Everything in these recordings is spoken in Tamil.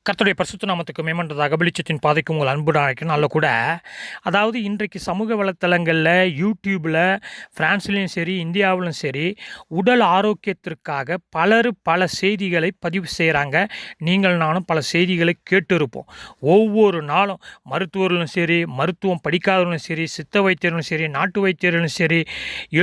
கர்த்தருடைய பரிசுத்த நாமத்துக்கு மேம்பட்டதாக வெளிச்சத்தின் பாதைக்கு உங்கள் அன்பு அழைக்கணும். நல்ல கூட அதாவது இன்றைக்கு சமூக வலைத்தளங்களில் யூடியூப்பில் ஃப்ரான்ஸ்லேயும் சரி இந்தியாவிலும் சரி உடல் ஆரோக்கியத்திற்காக பல செய்திகளை பதிவு செய்கிறாங்க. நீங்கள் நானும் பல செய்திகளை கேட்டிருப்போம். ஒவ்வொரு நாளும் மருத்துவர்களும் சரி, மருத்துவம் படிக்காதவர்களும் சரி, சித்த வைத்தியர்களும் சரி, நாட்டு வைத்தியர்களும் சரி,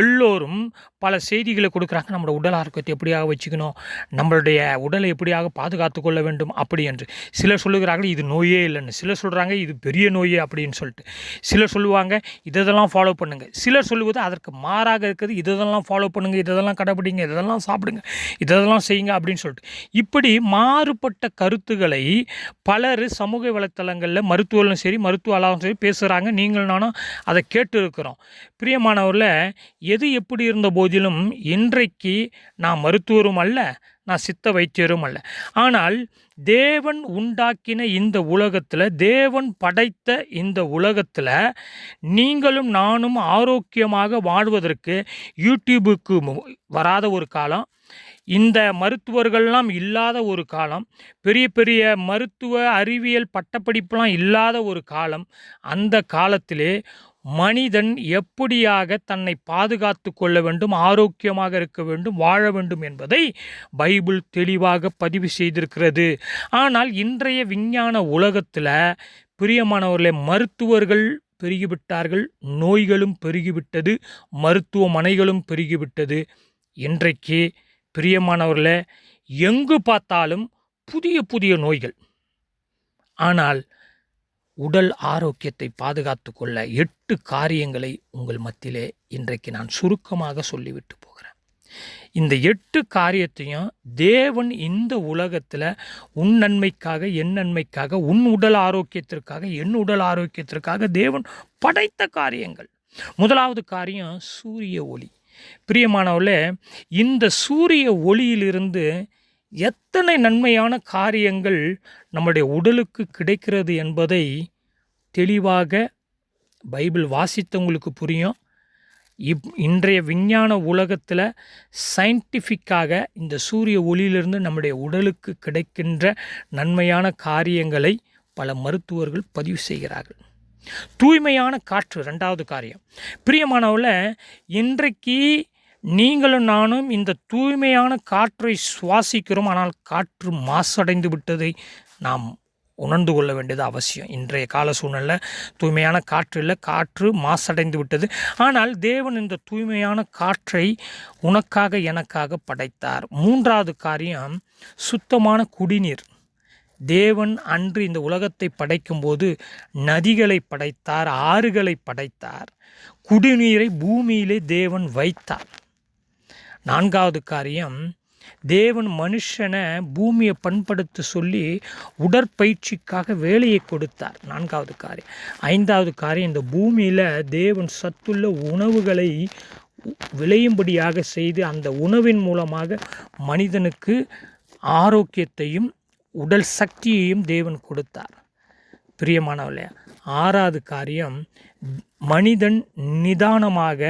எல்லோரும் பல செய்திகளை கொடுக்குறாங்க. நம்மளோட உடல் ஆரோக்கியத்தை எப்படியாக வச்சுக்கணும், நம்மளுடைய உடலை எப்படியாக பாதுகாத்து கொள்ள வேண்டும் அப்படி என்று. சிலர் சொல்லுகிறார்கள் இது நோயே இல்லைன்னு, சிலர் சொல்கிறாங்க இது பெரிய நோயே அப்படின்னு சொல்லிட்டு, சிலர் சொல்லுவாங்க இதெல்லாம் ஃபாலோ பண்ணுங்கள், சிலர் சொல்லுவது அதற்கு மாறாக இருக்குது, இதெல்லாம் ஃபாலோ பண்ணுங்கள், இதெல்லாம் கடைப்பிடிங்க, இதெல்லாம் சாப்பிடுங்க, இதெல்லாம் செய்யுங்க அப்படின்னு சொல்லிட்டு இப்படி மாறுபட்ட கருத்துக்களை பலர் சமூக வலைத்தளங்களில் மருத்துவர்களும் சரி மருத்துவ அல்லாவும் சரி பேசுகிறாங்க. நீங்கள் நானும் அதை கேட்டு இருக்கிறோம். பிரியமானவரில் எது எப்படி இருந்த போதிலும் இன்றைக்கு நான் மருத்துவரும் அல்ல, நான் சித்த வைத்தியரும் அல்ல. ஆனால் தேவன் உண்டாக்கின இந்த உலகத்தில், தேவன் படைத்த இந்த உலகத்தில் நீங்களும் நானும் ஆரோக்கியமாக வாழ்வதற்கு யூடியூபுக்கு வராத ஒரு காலம், இந்த மருத்துவர்கள்லாம் இல்லாத ஒரு காலம், பெரிய பெரிய மருத்துவ அறிவியல் பட்டப்படிப்புலாம் இல்லாத ஒரு காலம், அந்த காலத்திலே மனிதன் எப்படியாக தன்னை பாதுகாத்து கொள்ள வேண்டும், ஆரோக்கியமாக இருக்க வேண்டும், வாழ வேண்டும் என்பதை பைபிள் தெளிவாக பதிவு செய்திருக்கிறது. ஆனால் இன்றைய விஞ்ஞான உலகத்தில் பிரியமானவர்களே மருத்துவர்கள் பெருகிவிட்டார்கள், நோய்களும் பெருகிவிட்டது, மருத்துவமனைகளும் பெருகிவிட்டது. இன்றைக்கு பிரியமானவர்களே எங்கு பார்த்தாலும் புதிய புதிய நோய்கள். ஆனால் உடல் ஆரோக்கியத்தை பாதுகாத்து கொள்ள 8 காரியங்களை உங்கள் மத்தியிலே இன்றைக்கு நான் சுருக்கமாக சொல்லிவிட்டு போகிறேன். இந்த 8 காரியத்தையும் தேவன் இந்த உலகத்தில் உன் நன்மைக்காக, என் நன்மைக்காக, உன் உடல் ஆரோக்கியத்திற்காக, என் உடல் ஆரோக்கியத்திற்காக தேவன் படைத்த காரியங்கள். முதலாவது காரியம் சூரிய ஒளி. பிரியமானவர்களே, இந்த சூரிய ஒளியிலிருந்து எத்தனை நன்மையான காரியங்கள் நம்முடைய உடலுக்கு கிடைக்கிறது என்பதை தெளிவாக பைபிள் வாசித்தவங்களுக்கு புரியும். இன்றைய விஞ்ஞான உலகத்தில் சயின்டிஃபிக்காக இந்த சூரிய ஒளியிலிருந்து நம்முடைய உடலுக்கு கிடைக்கின்ற நன்மையான காரியங்களை பல மருத்துவர்கள் பதிவு செய்கிறார்கள். தூய்மையான காற்று ரெண்டாவது காரியம். பிரியமானவர்கள, இன்றைக்கு நீங்களும் நானும் இந்த தூய்மையான காற்றை சுவாசிக்கிறோம். ஆனால் காற்று மாசடைந்து விட்டதை நாம் உணர்ந்து கொள்ள வேண்டியது அவசியம். இன்றைய கால சூழ்நிலையில் தூய்மையான காற்று இல்லை, காற்று மாசடைந்து விட்டது. ஆனால் தேவன் இந்த தூய்மையான காற்றை உனக்காக எனக்காக படைத்தார். மூன்றாவது காரியம் சுத்தமான குடிநீர். தேவன் அன்று இந்த உலகத்தை படைக்கும்போது நதிகளை படைத்தார், ஆறுகளை படைத்தார், குடிநீரை பூமியிலே தேவன் வைத்தார். நான்காவது காரியம், தேவன் மனுஷனை பூமியை பண்படுத்த சொல்லி உடற்பயிற்சிக்காக வேலையை கொடுத்தார். நான்காவது காரியம். ஐந்தாவது காரியம், இந்த பூமியில் தேவன் சத்துள்ள உணவுகளை விளையும்படியாக செய்து அந்த உணவின் மூலமாக மனிதனுக்கு ஆரோக்கியத்தையும் உடல் சக்தியையும் தேவன் கொடுத்தார். பிரியமானவர்களே, ஆறாவது காரியம், மனிதன் நிதானமாக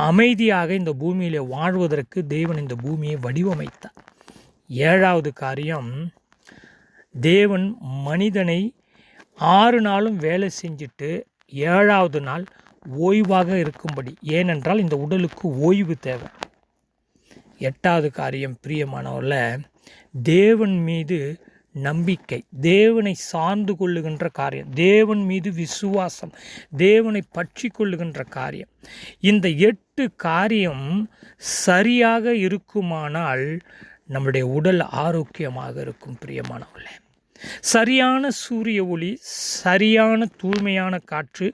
அமைதியாக இந்த பூமியில் வாழ்வதற்கு தேவன் இந்த பூமியை வடிவமைத்தார். ஏழாவது காரியம், தேவன் மனிதனை 6 நாளும் வேலை செஞ்சுட்டு 7ஆவது நாள் ஓய்வாக இருக்கும்படி, ஏனென்றால் இந்த உடலுக்கு ஓய்வு தேவை. 8வது காரியம் பிரியமானவர்கள, தேவன் மீது நம்பிக்கை, தேவனை சார்ந்து கொள்ளுகின்ற காரியம், தேவன் மீது விசுவாசம், தேவனை பற்றி கொள்ளுகின்ற காரியம். இந்த 8 காரியம் சரியாக இருக்குமானால் நம்முடைய உடல் ஆரோக்கியமாக இருக்கும். பிரியமானவர்களே, சரியான சூரிய ஒளி, சரியான தூய்மையான காற்று,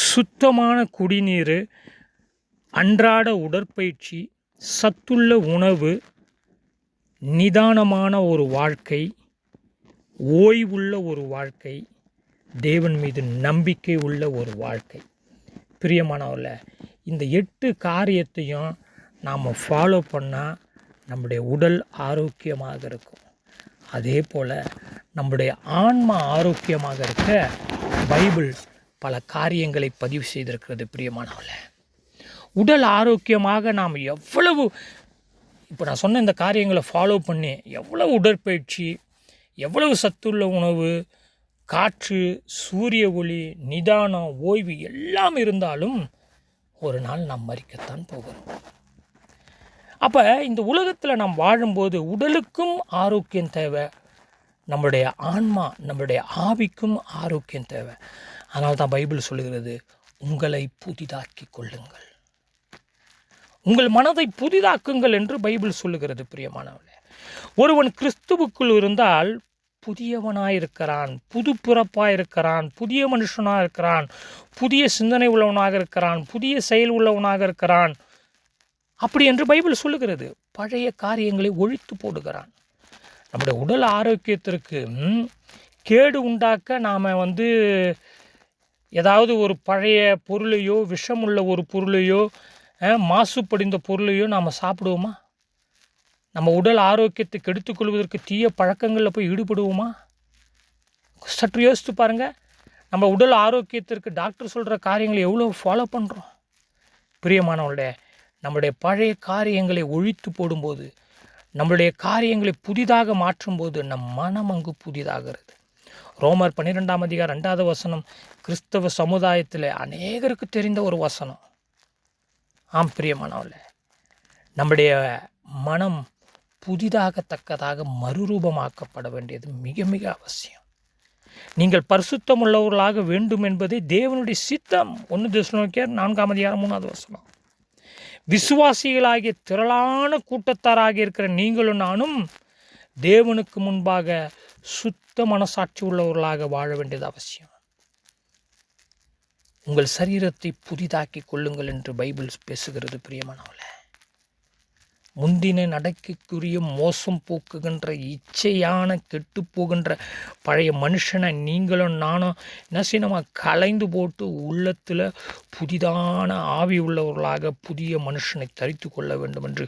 சுத்தமான குடிநீர், அன்றாட உடற்பயிற்சி, சத்துள்ள உணவு, நிதானமான ஒரு வாழ்க்கை, ஓய்வுள்ள ஒரு வாழ்க்கை, தேவன் மீது நம்பிக்கை உள்ள ஒரு வாழ்க்கை. பிரியமானவர்களே, இந்த 8 காரியத்தையும் நாம் ஃபாலோ பண்ணால் நம்முடைய உடல் ஆரோக்கியமாக இருக்கும். அதே போல் நம்முடைய ஆன்மா ஆரோக்கியமாக இருக்க பைபிள் பல காரியங்களை பதிவு செய்திருக்கிறது. பிரியமானவர்களே, உடல் ஆரோக்கியமாக நாம் எவ்வளவு, இப்போ நான் சொன்ன இந்த காரியங்களை ஃபாலோ பண்ணி எவ்வளவு உடற்பயிற்சி, எவ்வளவு சத்துள்ள உணவு, காற்று, சூரிய ஒளி, நிதானம், ஓய்வு எல்லாம் இருந்தாலும் ஒரு நாள் நாம் மரிக்கத்தான் போகிறோம். அப்போ இந்த உலகத்தில் நாம் வாழும்போது உடலுக்கும் ஆரோக்கியம் தேவை, நம்முடைய ஆன்மா, நம்முடைய ஆவிக்கும் ஆரோக்கியம் தேவை. அதனால தான் பைபிள் சொல்லுகிறது, உங்களை புதிதாக்கி கொள்ளுங்கள், உங்கள் மனதை புதிதாக்குங்கள் என்று பைபிள் சொல்லுகிறது. பிரியமானவர்களே, ஒருவன் கிறிஸ்துவுக்குள் இருந்தால் புதியவனாயிருக்கிறான், புது பிறப்பாயிருக்கிறான், புதிய மனுஷனாக இருக்கிறான், புதிய சிந்தனை உள்ளவனாக இருக்கிறான், புதிய செயல் உள்ளவனாக இருக்கிறான். அப்படி என்று பைபிள் சொல்லுகிறது. பழைய காரியங்களை ஒழித்து போடுகிறான். நம்முடைய உடல் ஆரோக்கியத்திற்கு கேடு உண்டாக்க நாம் ஏதாவது ஒரு பழைய பொருளையோ, விஷமுள்ள ஒரு பொருளையோ, மாசுபடிந்த பொருளையோ நாம் சாப்பிடுவோமா? நம்ம உடல் ஆரோக்கியத்தை கெடுத்துக்கொள்வதற்கு தீய பழக்கங்களில் போய் ஈடுபடுவோமா? சற்று யோசித்து பாருங்கள். நம்ம உடல் ஆரோக்கியத்திற்கு டாக்டர் சொல்கிற காரியங்களை எவ்வளோ ஃபாலோ பண்ணுறோம்? பிரியமானவர்களே, நம்முடைய பழைய காரியங்களை ஒழித்து போடும்போது, நம்முடைய காரியங்களை புதிதாக மாற்றும்போது நம் மனம் அங்கு புதிதாகிறது. ரோமர் 12ஆம் அதிகாரம் 2வது வசனம் கிறிஸ்தவ சமுதாயத்தில் அநேகருக்கு தெரிந்த ஒரு வசனம். ஆம் பிரியமானவர்களே, நம்முடைய மனம் புதிதாகத்தக்கதாக மறுரூபமாக்கப்பட வேண்டியது மிக மிக அவசியம். நீங்கள் பரிசுத்தம் உள்ளவர்களாக வேண்டும் என்பதே தேவனுடைய சித்தம். 1 தெசலோனிக்கேயர் 4ஆம் அதிகாரம் 3வது வசனம். விசுவாசிகளாகிய திரளான கூட்டத்தாராக இருக்கிற நீங்களும் நானும் தேவனுக்கு முன்பாக சுத்த மனசாட்சி உள்ளவர்களாக வாழ வேண்டியது அவசியம். உங்கள் சரீரத்தை புதிதாக்கி கொள்ளுங்கள் என்று பைபிள் பேசுகிறது. பிரியமானவர்களே, முந்தின நடக்கைக்குரிய மோசம் போக்குகின்ற இச்சையான கெட்டு போகின்ற பழைய மனுஷனை நீங்களும் நானும் நசினமாக கலைந்து போட்டு உள்ளத்தில் புதிதான ஆவி உள்ளவர்களாக புதிய மனுஷனை தரித்து கொள்ள வேண்டும் என்று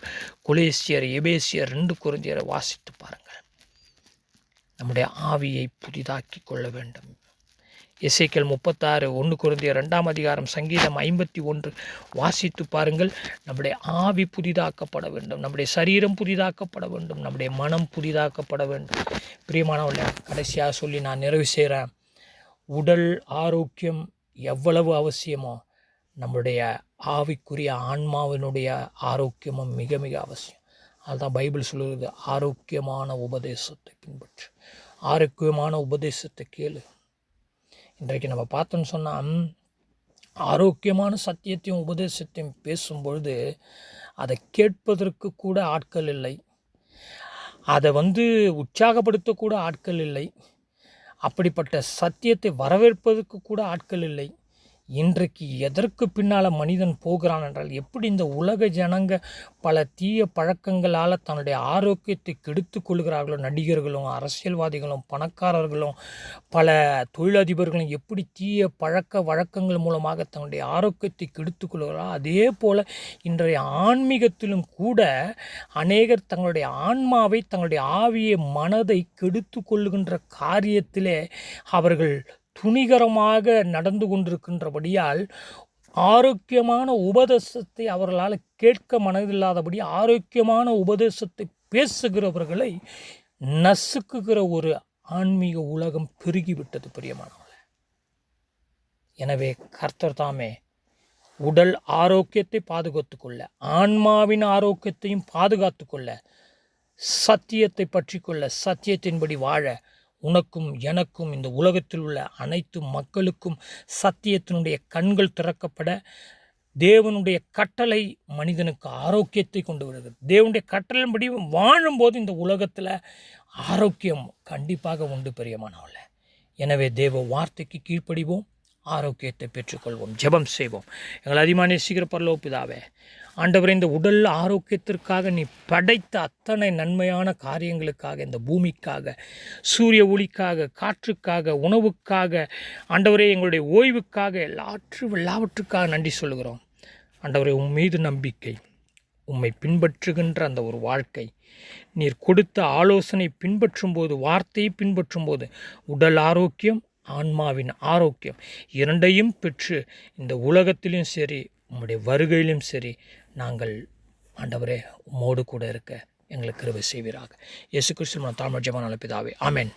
கொலேசியர், எபேசியர், 2 கொரிந்தியரை வாசித்து பாருங்கள். நம்முடைய ஆவியை புதிதாக்கி கொள்ள வேண்டும். எசேக்கியேல் 36, 1 கொரிந்தியர் 2ஆம் அதிகாரம், சங்கீதம் 51 வாசித்து பாருங்கள். நம்முடைய ஆவி புதிதாக்கப்பட வேண்டும், நம்முடைய சரீரம் புதிதாக்கப்பட வேண்டும், நம்முடைய மனம் புதிதாக்கப்பட வேண்டும். பிரியமானவர்களே, கடைசியாக சொல்லி நான் நிறைவு செய்கிறேன். உடல் ஆரோக்கியம் எவ்வளவு அவசியமோ நம்முடைய ஆவிக்குரிய ஆன்மாவினுடைய ஆரோக்கியமும் மிக மிக அவசியம். அதுதான் பைபிள் சொல்லுகிறது, ஆரோக்கியமான உபதேசத்தை பின்பற்று, ஆரோக்கியமான உபதேசத்தை கேளு. இன்றைக்கு நம்ம பார்த்தோன்னு சொன்னால், ஆரோக்கியமான சத்தியத்தையும் உபதேசத்தையும் பேசும்பொழுது அதை கேட்பதற்கு கூட ஆட்கள் இல்லை, அதை உற்சாகப்படுத்தக்கூட ஆட்கள் இல்லை, அப்படிப்பட்ட சத்தியத்தை வரவேற்பதற்கு கூட ஆட்கள் இல்லை. இன்றைக்கு எதற்கு பின்னால் மனிதன் போகிறான் என்றால், எப்படி இந்த உலக ஜனங்க பல தீய பழக்கங்களால் தன்னுடைய ஆரோக்கியத்தை கெடுத்து கொள்கிறார்களோ, நடிகர்களும், அரசியல்வாதிகளும், பணக்காரர்களும், பல தொழிலதிபர்களும் எப்படி தீய பழக்க வழக்கங்கள் மூலமாக தன்னுடைய ஆரோக்கியத்தை கெடுத்து கொள்கிறார்களோ, அதே போல் இன்றைய ஆன்மீகத்திலும் கூட அநேகர் தங்களுடைய ஆன்மாவை, தங்களுடைய ஆவியை, மனதை கெடுத்து கொள்ளுகின்ற காரியத்திலே அவர்கள் துணிகரமாக நடந்து கொண்டிருக்கின்றபடியால் ஆரோக்கியமான உபதேசத்தை அவர்களால் கேட்க மனதில்லாதபடி ஆரோக்கியமான உபதேசத்தை பேசுகிறவர்களை நசுக்குகிற ஒரு ஆன்மீக உலகம் பெருகிவிட்டது. பிரியமானவர்களே, எனவே கர்த்தர் தாமே உடல் ஆரோக்கியத்தை பாதுகாத்து கொள்ள, ஆன்மாவின் ஆரோக்கியத்தையும் பாதுகாத்து கொள்ள, சத்தியத்தை பற்றி கொள்ள, சத்தியத்தின்படி வாழ உனக்கும் எனக்கும் இந்த உலகத்தில் உள்ள அனைத்து மக்களுக்கும் சத்தியத்தினுடைய கண்கள் திறக்கப்பட, தேவனுடைய கட்டளை மனிதனுக்கு ஆரோக்கியத்தை கொண்டு வருகிறது. தேவனுடைய கட்டளையின்படி வாழும்போது இந்த உலகத்தில் ஆரோக்கியம் கண்டிப்பாக உண்டு. பிரியமானவர்களே, எனவே தேவ வார்த்தைக்கு கீழ்ப்படிவோம், ஆரோக்கியத்தை பெற்றுக்கொள்வோம். ஜெபம் செய்வோம். எங்கள் அதிகமாக நேசிக்கிற பரலோக பிதாவே, ஆண்டவரே, இந்த உடல் ஆரோக்கியத்திற்காக நீ படைத்த அத்தனை நன்மையான காரியங்களுக்காக, இந்த பூமிக்காக, சூரிய ஒளிக்காக, காற்றுக்காக, உணவுக்காக, ஆண்டவரே எங்களுடைய ஓய்வுக்காக, எல்லாவற்றுக்காக நன்றி சொல்கிறோம். ஆண்டவரே, உம் மீது நம்பிக்கை, உம்மை பின்பற்றுகின்ற அந்த ஒரு வாழ்க்கை, நீர் கொடுத்த ஆலோசனை பின்பற்றும் போது, வார்த்தையை பின்பற்றும் போது உடல் ஆரோக்கியம், ஆன்மாவின் ஆரோக்கியம் இரண்டையும் பெற்று இந்த உலகத்திலும் சரி, உம்முடைய வருகையிலும் சரி, நாங்கள் ஆண்டவரே உம்மோடு கூட இருக்க எங்களுக்கு கிருபை செய்வீராக. இயேசு கிறிஸ்துவின் தாழ்மை ஜெபம் நல்ல பிதாவே, ஆமென்.